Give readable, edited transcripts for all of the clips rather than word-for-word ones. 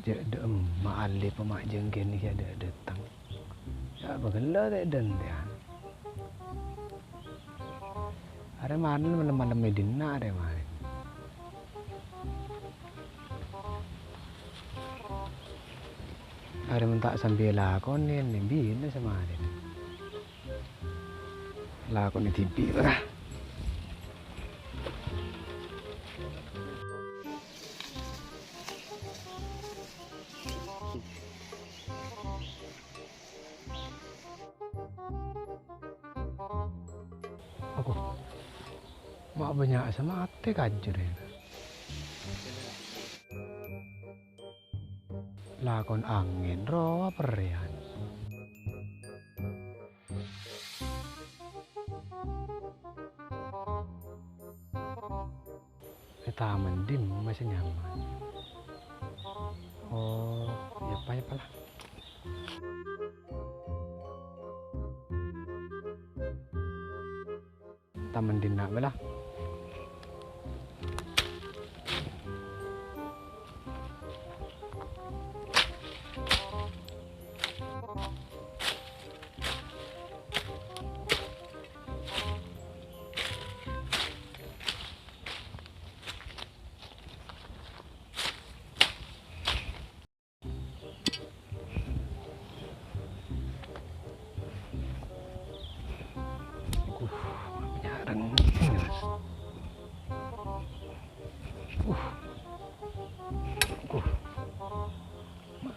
Jadi emak alih pemak jengkin ni ada datang. Ya bagela tak dan dia. Ada mana malam-malam Medina ada mana. Ada mentak sambil lakon ni bin sama ada. Lakon ni TV lah. Aku mak banyak sama ate kajur ya. Lakon angin roh perian. Taman dim masih nyaman. Oh, ya apa lah. Taman dim nak belah.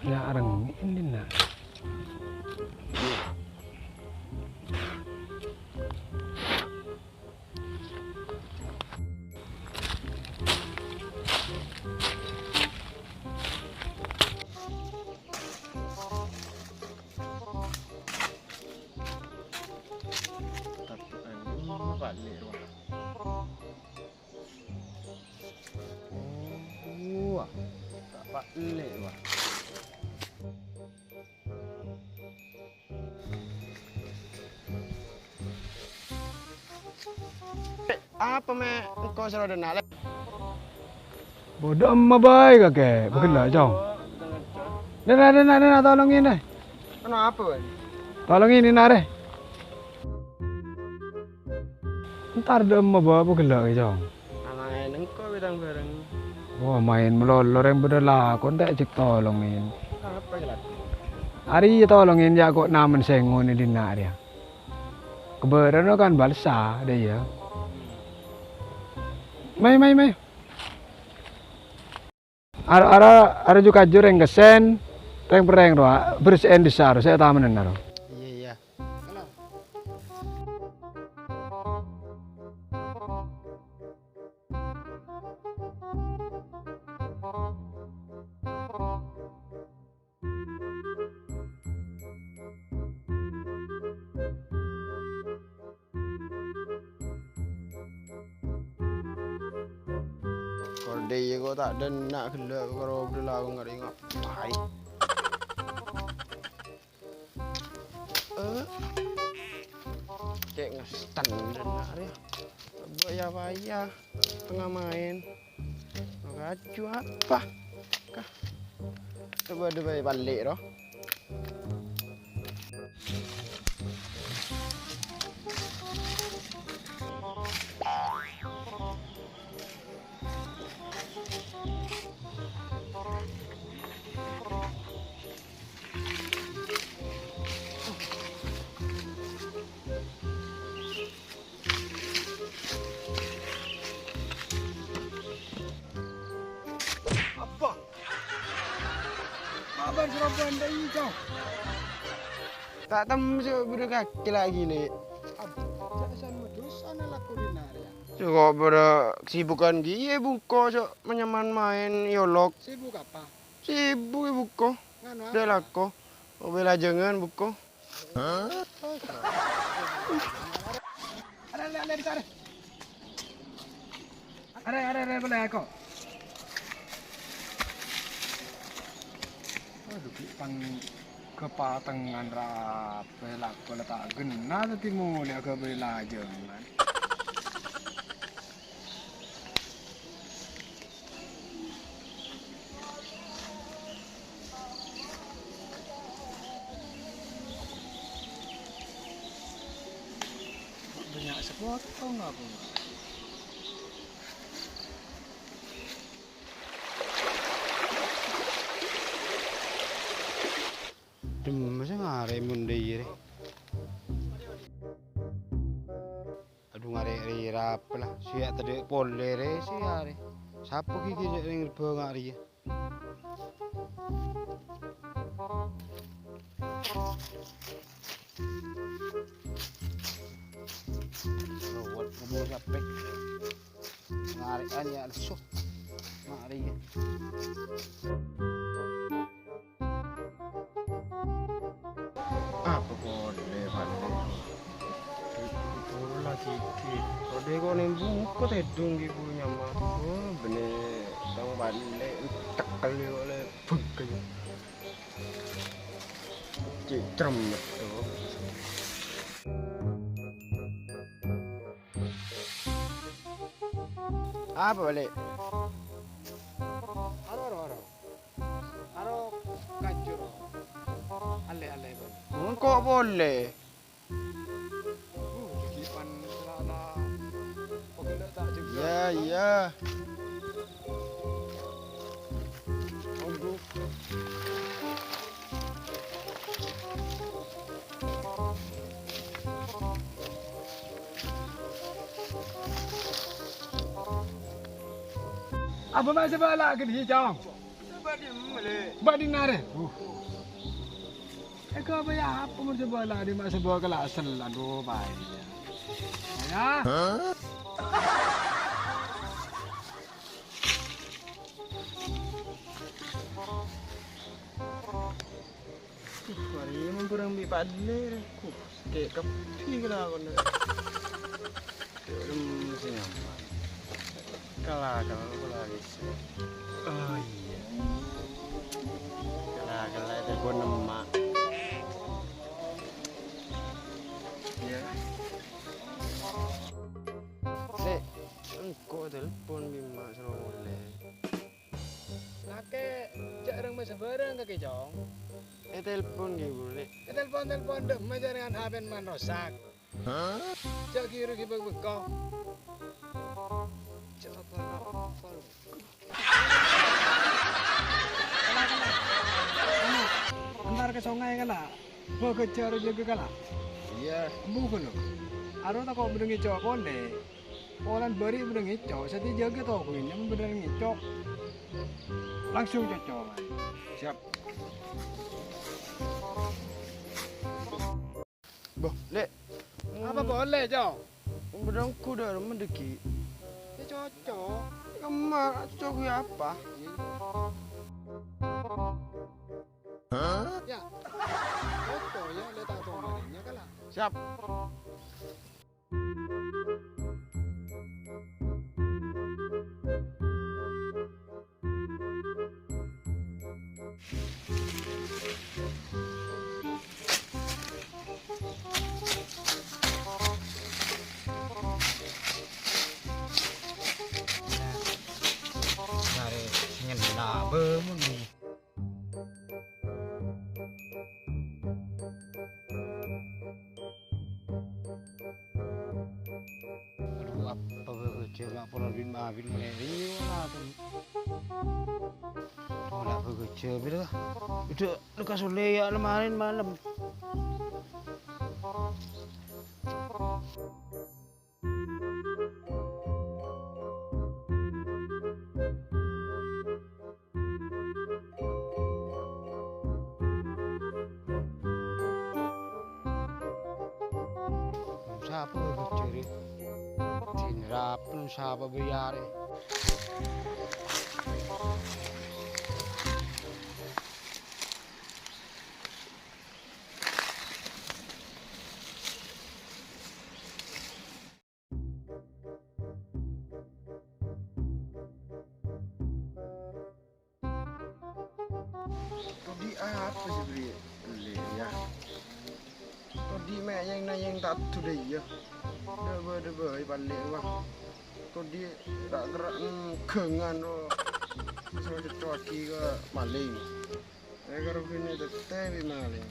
Ya arang ini nak. Balik wah. Tak balik wah. Apa me engkau suruh dengar? Bodoh emak baik kakek. Bergelak jauh. Dah, tolongin deh. Kenapa? Tolongin ini nak deh. Ntar dah emak bawa bergelak jauh. Main engkau bidang bareng. Wah main melolor yang berdelakon tak cek tolongin. Apa gelat? Hari tolongin ya kok namen sengon ini nak dia. Keberan kan balsa dia ya. Mai. Ara juga jureng kesen, reng roa bersen disar saya taman naro. Iya. Kordei kau tak ada nak gelak kalau belah aku nggak ingat. Hai. Cek ngestan dan nak dia. Bayar tengah main. Raju apa? Kah? Coba ada balik roh. Abang Surabaya dah hijau. Tak tahu kaki lagi ni. Jangan medusa nak kulinaria. Cukup berkesibukan dia buka cok menyaman main yolok. Sibuk apa? Sibuk buka. Dia lako. Bela jangan buka. di sana. Ada boleh aku. Aduh, pang kepatengan rapi lah kalau tak gena tadi mulai ke belajar kan. Banyak sesuatu tau nggak bu? Masa ngare mun deui re. Aduh ngare rap lah. Sia tadi pole re sia re. Sapo ki ki ning rebo ngari ya. Rawat kamu sampai ngari ya lesuh. Ngari ya. Apa boleh balik? Itu lagi kode kau nih buku tedung gitu nyamar. Oh bener, tang balik tekel oleh bekel. Citrem itu. Apa balik? Aro kacur. Ale bang. Kok boleh? Kipan lala. Pokoknya tak juga. Ya ya. Untuk apa masih balak ke ni jam? Badi nare. Kau bayar apa masih balak di masa bawa kelas selan dua bayi. Ya. Hari ini kurang bipadle. Kayak kepi lah kau ni. Belum senyaman. Kalah lagi. Oh iya. Kalah telepon emak. Iya. Dek, engkau telepon bima seroleh. Kakek cak orang masa bareng kakek jong. Telepon gitu boleh. Telepon deh macam dengan HP man rosak. Cak kira kita bekau. Cak apa? Antar ke sungai kala. Bawa kejar juga kala. Iya. Bukan lo. Aro tak kau berengi cok konde. Orang beri berengi cok. Seti jaga tau aku ini berengi cok. Langsung cocok. Siap. Boh, Lek. Apa boleh cok? Berangku dah mendeki. Ya cocok. Kemar, cocok apa? Ya. Cocok ya. Lihat tak tahu marinya kala. Siap. Cari nyenda bemun nih. Aduh apa bekerja nggak pernah bin mabin ini mana tuh. Oh lah bekerja bila. Udah lekas oleh ya kemarin malam. Siapa bekerja? Tinrap nu siapa biar? Tadi apa sih beli ya? Tadi mek yang tak tu deh ya. Debe balik bang. Tadi tak gerak kengan lo. Suruh cuci ke maling. Kalau gini tetep maling.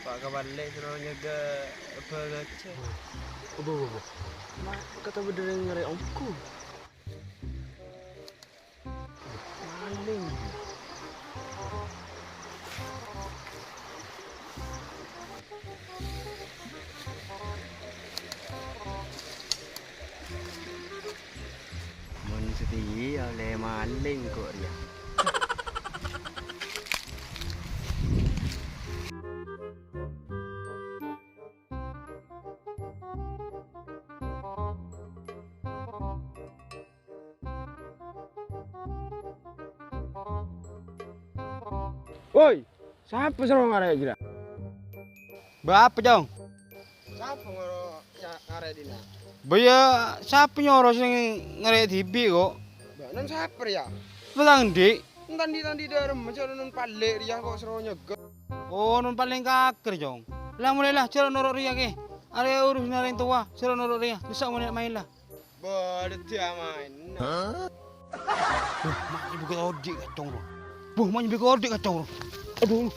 Pak balik suruh nyaga apa gacha. Bobo. Mak kata berdiri ngari omku. Maling. Mun seti oleh maling kok dia. Woi, siapa suruh ngarek gila? Berapa jong? Siapa ngarek dina? Baya siapa nyoro sing ngerek TV kok? Nan siapa ya? Petang dik. Tandi darem macam nun palik dia kok suruh nyegek. Oh, non paling kaker jong. Lah mulai lah cara norok ria ke. Are urus nareng tua, cara norok ria. Bisa main lah. Bodoh dia main. Mak ibu ke odik kacau. Buh, mak ibu ke odik kacau. Aduh.